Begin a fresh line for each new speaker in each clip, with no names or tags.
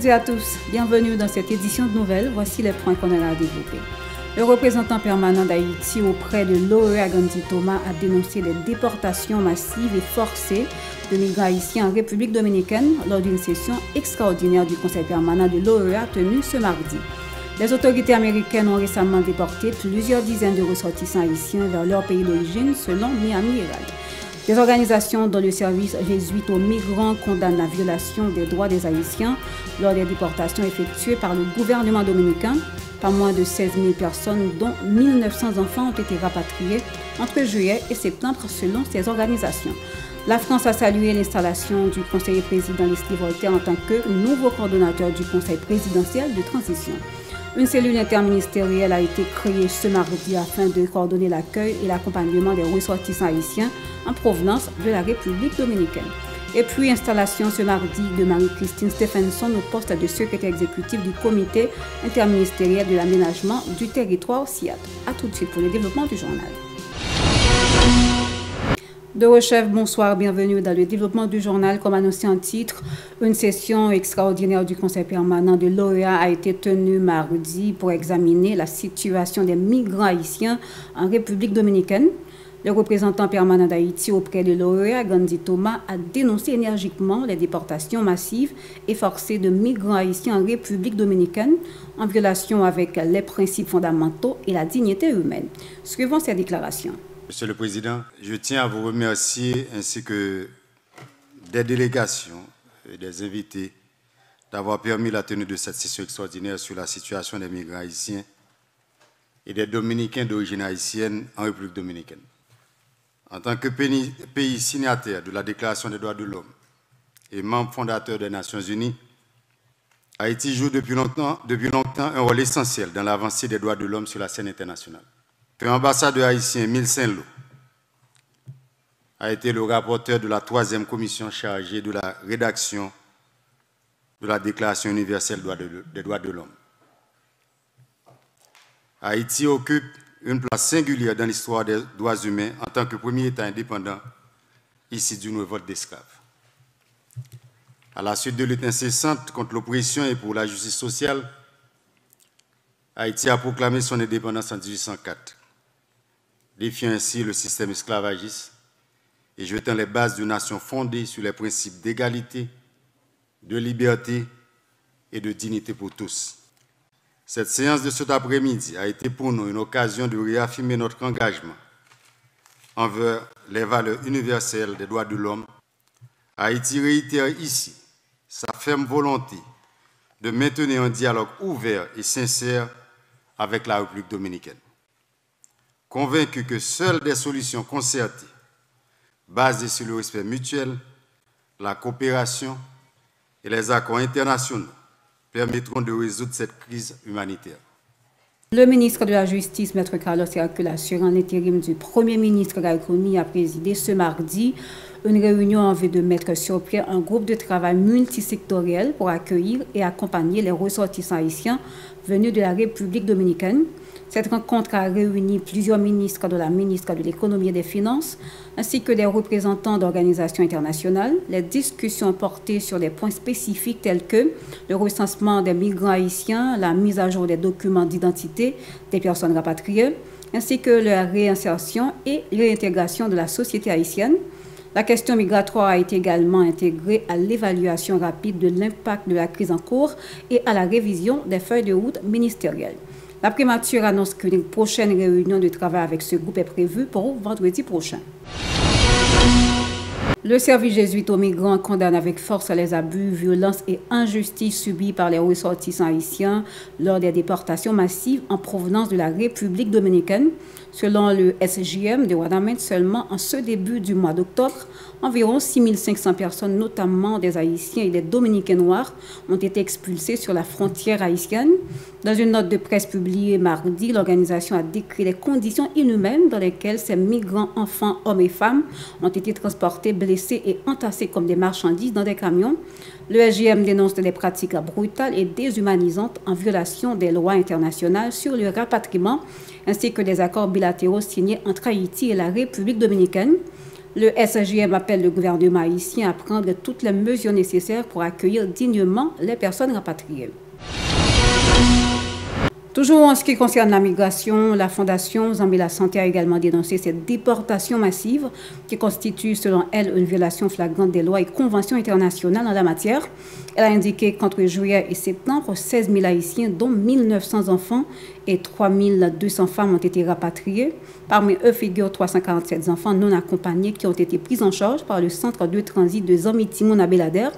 toutes et à tous, bienvenue dans cette édition de nouvelles. Voici les points qu'on aura à développer. Le représentant permanent d'Haïti auprès de l'OEA, Gandhi Thomas, a dénoncé les déportations massives et forcées de migrants haïtiens en République dominicaine lors d'une session extraordinaire du Conseil permanent de l'OEA tenue ce mardi. Les autorités américaines ont récemment déporté plusieurs dizaines de ressortissants haïtiens vers leur pays d'origine, selon Miami Herald. Des organisations dont le service jésuite aux migrants condamnent la violation des droits des Haïtiens lors des déportations effectuées par le gouvernement dominicain. Pas moins de 16 000 personnes, dont 1 900 enfants, ont été rapatriés entre juillet et septembre selon ces organisations. La France a salué l'installation du conseiller président Leslie Voltaire en tant que nouveau coordonnateur du Conseil présidentiel de transition. Une cellule interministérielle a été créée ce mardi afin de coordonner l'accueil et l'accompagnement des ressortissants haïtiens en provenance de la République dominicaine. Et puis, installation ce mardi de Marie-Christine Stephenson au poste de secrétaire exécutif du comité interministériel de l'aménagement du territoire SIAT. A tout de suite pour le développement du journal. De Rechef, bonsoir, bienvenue dans le développement du journal. Comme annoncé en titre, une session extraordinaire du Conseil permanent de l'OEA a été tenue mardi pour examiner la situation des migrants haïtiens en République dominicaine. Le représentant permanent d'Haïti auprès de l'OEA, Gandhi Thomas, a dénoncé énergiquement les déportations massives et forcées de migrants haïtiens en République dominicaine en violation avec les principes fondamentaux et la dignité humaine. Suivons ces déclarations.
Monsieur le Président, je tiens à vous remercier ainsi que des délégations et des invités d'avoir permis la tenue de cette session extraordinaire sur la situation des migrants haïtiens et des Dominicains d'origine haïtienne en République dominicaine. En tant que pays signataire de la Déclaration des droits de l'homme et membre fondateur des Nations Unies, Haïti joue depuis longtemps un rôle essentiel dans l'avancée des droits de l'homme sur la scène internationale. L'ambassadeur haïtien Emile Saint-Lô a été le rapporteur de la 3e commission chargée de la rédaction de la Déclaration universelle des droits de l'homme. Haïti occupe une place singulière dans l'histoire des droits humains en tant que premier État indépendant issu d'une révolte d'esclaves. À la suite de lutte incessante contre l'oppression et pour la justice sociale, Haïti a proclamé son indépendance en 1804, défiant ainsi le système esclavagiste et jetant les bases d'une nation fondée sur les principes d'égalité, de liberté et de dignité pour tous. Cette séance de cet après-midi a été pour nous une occasion de réaffirmer notre engagement envers les valeurs universelles des droits de l'homme. Haïti réitère ici sa ferme volonté de maintenir un dialogue ouvert et sincère avec la République dominicaine. Convaincu que seules des solutions concertées, basées sur le respect mutuel, la coopération et les accords internationaux permettront de résoudre cette crise humanitaire.
Le ministre de la Justice, Maître Carlos Hercule, assurant l'intérim du Premier ministre Gaël Kony, a présidé ce mardi une réunion en vue de mettre sur pied un groupe de travail multisectoriel pour accueillir et accompagner les ressortissants haïtiens venus de la République dominicaine. Cette rencontre a réuni plusieurs ministres, dont la ministre de l'Économie et des Finances, ainsi que des représentants d'organisations internationales. Les discussions portaient sur des points spécifiques tels que le recensement des migrants haïtiens, la mise à jour des documents d'identité des personnes rapatriées, ainsi que leur réinsertion et réintégration de la société haïtienne. La question migratoire a été également intégrée à l'évaluation rapide de l'impact de la crise en cours et à la révision des feuilles de route ministérielles. La primature annonce qu'une prochaine réunion de travail avec ce groupe est prévue pour vendredi prochain. Le service jésuite aux migrants condamne avec force les abus, violences et injustices subis par les ressortissants haïtiens lors des déportations massives en provenance de la République dominicaine. Selon le SJM de Ouadamène, seulement en ce début du mois d'octobre, environ 6 500 personnes, notamment des Haïtiens et des Dominicains noirs, ont été expulsées sur la frontière haïtienne. Dans une note de presse publiée mardi, l'organisation a décrit les conditions inhumaines dans lesquelles ces migrants, enfants, hommes et femmes, ont été transportés, blessés et entassés comme des marchandises dans des camions. Le SJM dénonce des pratiques brutales et déshumanisantes en violation des lois internationales sur le rapatriement, ainsi que des accords bilatéraux signés entre Haïti et la République dominicaine. Le SGM appelle le gouvernement haïtien à prendre toutes les mesures nécessaires pour accueillir dignement les personnes rapatriées. Toujours en ce qui concerne la migration, la Fondation Zambie la Santé a également dénoncé cette déportation massive qui constitue, selon elle, une violation flagrante des lois et conventions internationales en la matière. Elle a indiqué qu'entre juillet et septembre, 16 000 Haïtiens, dont 1 900 enfants et 3 200 femmes ont été rapatriés. Parmi eux figurent 347 enfants non accompagnés qui ont été pris en charge par le centre de transit de Zambie-Timon à Belader.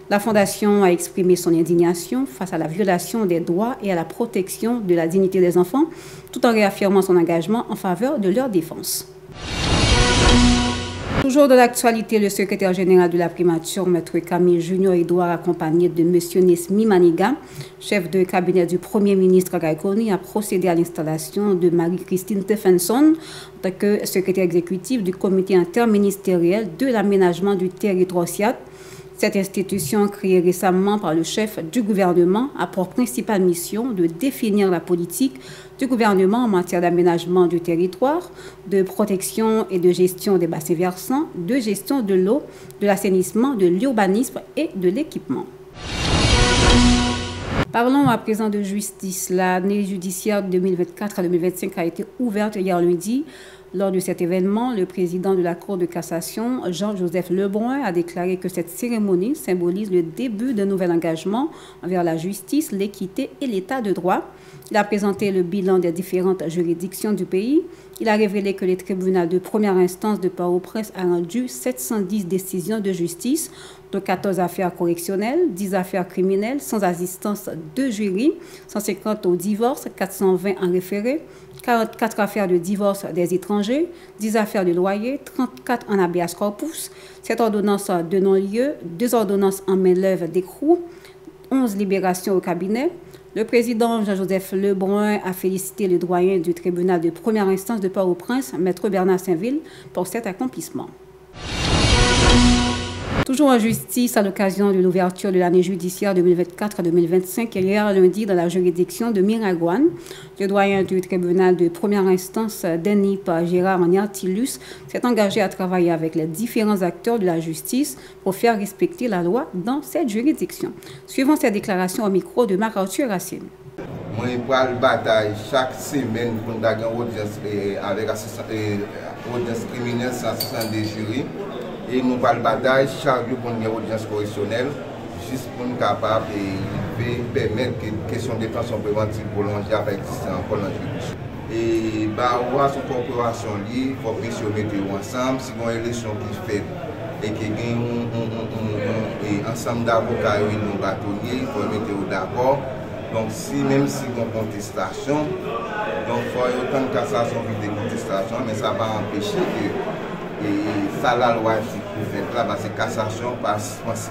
La Fondation a exprimé son indignation face à la violation des droits et à la protection de la dignité des enfants, tout en réaffirmant son engagement en faveur de leur défense. Toujours de l'actualité, le secrétaire général de la primature, Maître Camille Junior Edouard, accompagné de M. Nesmi Maniga, chef de cabinet du Premier ministre Gaïkoni, a procédé à l'installation de Marie-Christine Stephenson en tant que secrétaire exécutif du comité interministériel de l'aménagement du territoire SIAT. Cette institution, créée récemment par le chef du gouvernement, a pour principale mission de définir la politique du gouvernement en matière d'aménagement du territoire, de protection et de gestion des bassins versants, de gestion de l'eau, de l'assainissement, de l'urbanisme et de l'équipement. Parlons à présent de justice. L'année judiciaire 2024-2025 a été ouverte hier lundi. Lors de cet événement, le président de la Cour de cassation, Jean-Joseph Lebrun, a déclaré que cette cérémonie symbolise le début d'un nouvel engagement envers la justice, l'équité et l'état de droit. Il a présenté le bilan des différentes juridictions du pays. Il a révélé que les tribunaux de première instance de Port-au-Prince a rendu 710 décisions de justice, dont 14 affaires correctionnelles, 10 affaires criminelles sans assistance de jury, 150 au divorce, 420 en référé, 44 affaires de divorce des étrangers, 10 affaires de loyer, 34 en habeas corpus, 7 ordonnances de non-lieu, 2 ordonnances en main-d'œuvre d'écrou, 11 libérations au cabinet. Le président Jean-Joseph Lebrun a félicité le doyen du tribunal de première instance de Port-au-Prince, Maître Bernard Saint-Ville, pour cet accomplissement. Toujours en justice, à l'occasion de l'ouverture de l'année judiciaire 2024-2025, hier lundi dans la juridiction de Miragouane, le doyen du tribunal de première instance, Denip Gérard Niartilus, s'est engagé à travailler avec les différents acteurs de la justice pour faire respecter la loi dans cette juridiction. Suivons cette déclaration au micro de Marc-Arthur Racine.
Moi, je prends la bataille chaque semaine pour une audience avec l'audience criminelle sans assistance des jurys. Et nous parlons de bataille chaque jour pour une audience correctionnelle, juste pour nous capables de permettre que la question de détention préventive prolongée avec exister encore dans la juridiction. Et on a une corporation liée, il faut que nous mettions ensemble, si on a une élection qui fait et qu'il y a un ensemble d'avocats et de bâtonniers, il faut mettre d'accord. Donc même si on a une contestation, donc il faut autant de cassation que de contestation, mais ça va empêcher que et ça, la loi dit pour faire là, c'est cassation par suspensif.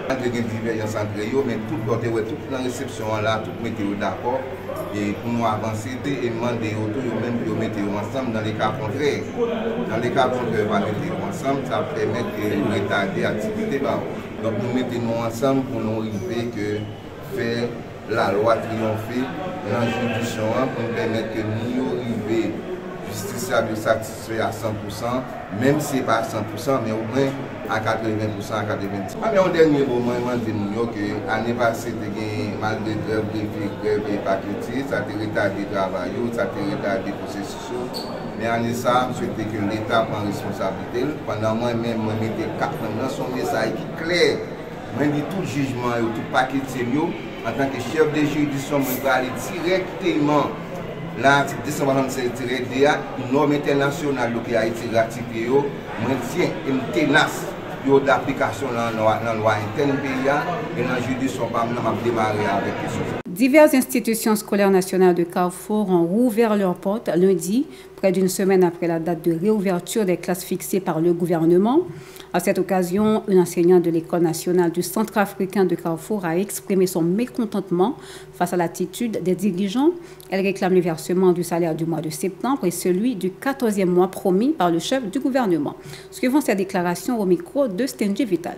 Il y a une divergence entre eux, mais tout côté, toute la réception là, tout mettez d'accord. Et pour nous avancer, et demander autour, même de mettre ensemble dans les cas contraires. Dans les cas contraires, on va mettre ensemble, ça permet de retarder l'activité. Donc nous mettons ensemble pour nous arriver que faire la loi triompher dans la juridiction pour nous permettre que nous arrivions justice à satisfait à 100%, même si ce n'est pas à 100%, mais au moins à 80%, à 90%. Mais au dernier moment, je dis que l'année passée, malgré grève et paquetier, ça a retardé le travail, ça a retardé le processus. Mais en ça, je souhaite que l'État prenne responsabilité. Pendant moi-même, je mettais 4 ans, son message qui est clair. Je dis tout jugement et tout paquetier, en tant que chef de juridiction, je vais aller directement. L'article 267-DA, une norme internationale qui a été ratifiée, maintient une tenace d'application dans la loi interne pays et dans la juridiction a démarré avec les choses.
Diverses institutions scolaires nationales de Carrefour ont rouvert leurs portes lundi, près d'une semaine après la date de réouverture des classes fixées par le gouvernement. À cette occasion, une enseignante de l'École nationale du Centre africain de Carrefour a exprimé son mécontentement face à l'attitude des dirigeants. Elle réclame le versement du salaire du mois de septembre et celui du 14e mois promis par le chef du gouvernement. Suivons cette déclaration au micro de Stenji Vital.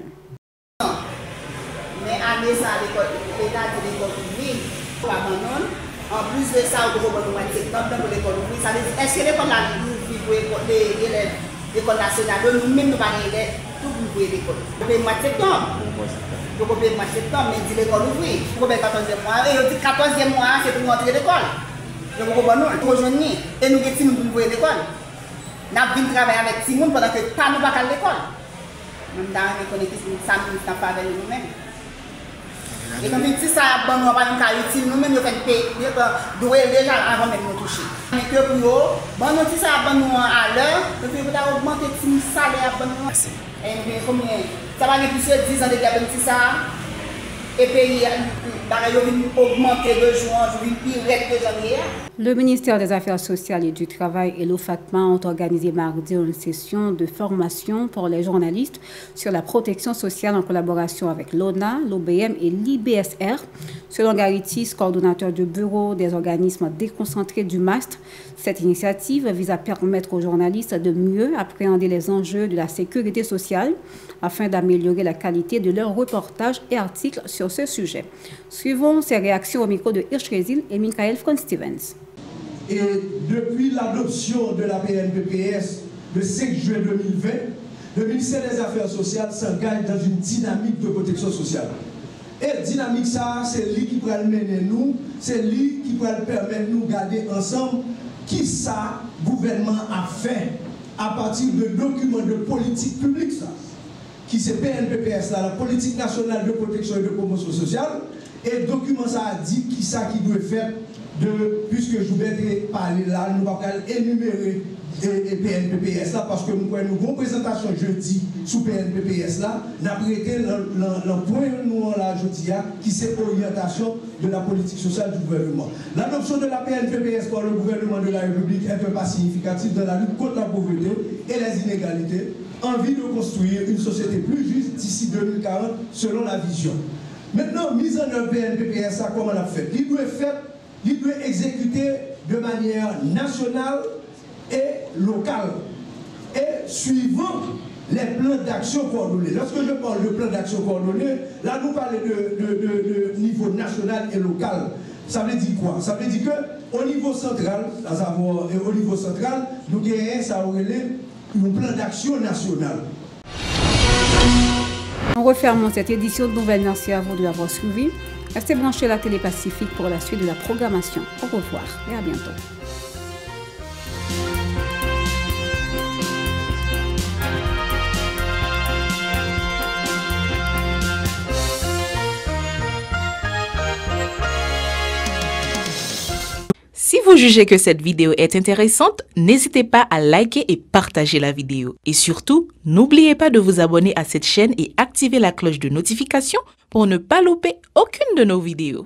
Mais année ça, l'État de l'école publique, en plus de ça, au mois de septembre, pour l'école publique, ça veut dire, est-ce que l'école a ouvert pour les élèves l'école nationale, nous-mêmes, nous parlons tout pour l'école. Le mois de septembre. Donc, au mois de septembre, mais dit l'école ouvrie. Pour le 14e mois, et le 14e mois, c'est pour entrer à l'école. Donc, nous avons rejoigné et nous avons pour l'école. Nous avons travaillé avec Simon pendant que pas nous pas à l'école. Nous avons connecté ça, nous avons pas avec nous-mêmes. Et comme si ça a bon, on va nous utile, nous-mêmes, nous faisons payer, nous déjà avant même nous toucher. Mais que pour eux, bon, si ça a bon nous à l'heure, nous pouvons augmenter le salaire à bon nous. Et combien? Ça va plus de 10 ans de gars comme ça. Et puis, augmenter de jour en jour, une pire que janvier.
Le ministère des Affaires sociales et du Travail et l'OFATMA ont organisé mardi une session de formation pour les journalistes sur la protection sociale en collaboration avec l'ONA, l'OBM et l'IBSR. Selon Garitis, coordonnateur du bureau des organismes déconcentrés du MAST, cette initiative vise à permettre aux journalistes de mieux appréhender les enjeux de la sécurité sociale afin d'améliorer la qualité de leurs reportages et articles sur ce sujet. Suivons ces réactions au micro de Hirsch Rezil et Michael Fron-Stevens.
Et depuis l'adoption de la PNPPS le 5 juin 2020, le ministère des Affaires sociales s'engage dans une dynamique de protection sociale. Et dynamique ça, c'est lui qui pourra le mener nous, c'est lui qui pourra le permettre nous garder ensemble qui ça gouvernement a fait à partir de documents de politique publique ça, qui c'est PNPPS là, la politique nationale de protection et de promotion sociale, et le document ça a dit qui ça qui doit faire puisque je vais parler là, nous allons énumérer et PNPPS là, parce que nous avons une grande présentation jeudi sous PNPPS là, nous avons prêté le point nous là jeudi qui c'est l'orientation de la politique sociale du gouvernement. L'adoption de la PNPPS par le gouvernement de la République est un pas significatif dans la lutte contre la pauvreté et les inégalités, en vue de construire une société plus juste d'ici 2040 selon la vision. Maintenant, mise en œuvre PNPPS, comment on a fait? Il doit exécuter de manière nationale et locale et suivant les plans d'action coordonnés. Lorsque je parle de plan d'action coordonné, là nous parlons de niveau national et local. Ça veut dire quoi? Ça veut dire qu'au niveau central, nous gagnons ça un plan d'action national.
En refermant cette édition de Nouvelles, merci à vous de l'avoir suivi. Restez branchés à la Télé Pacifique pour la suite de la programmation. Au revoir et à bientôt.
Si vous jugez que cette vidéo est intéressante, n'hésitez pas à liker et partager la vidéo. Et surtout, n'oubliez pas de vous abonner à cette chaîne et activer la cloche de notification pour ne pas louper aucune de nos vidéos.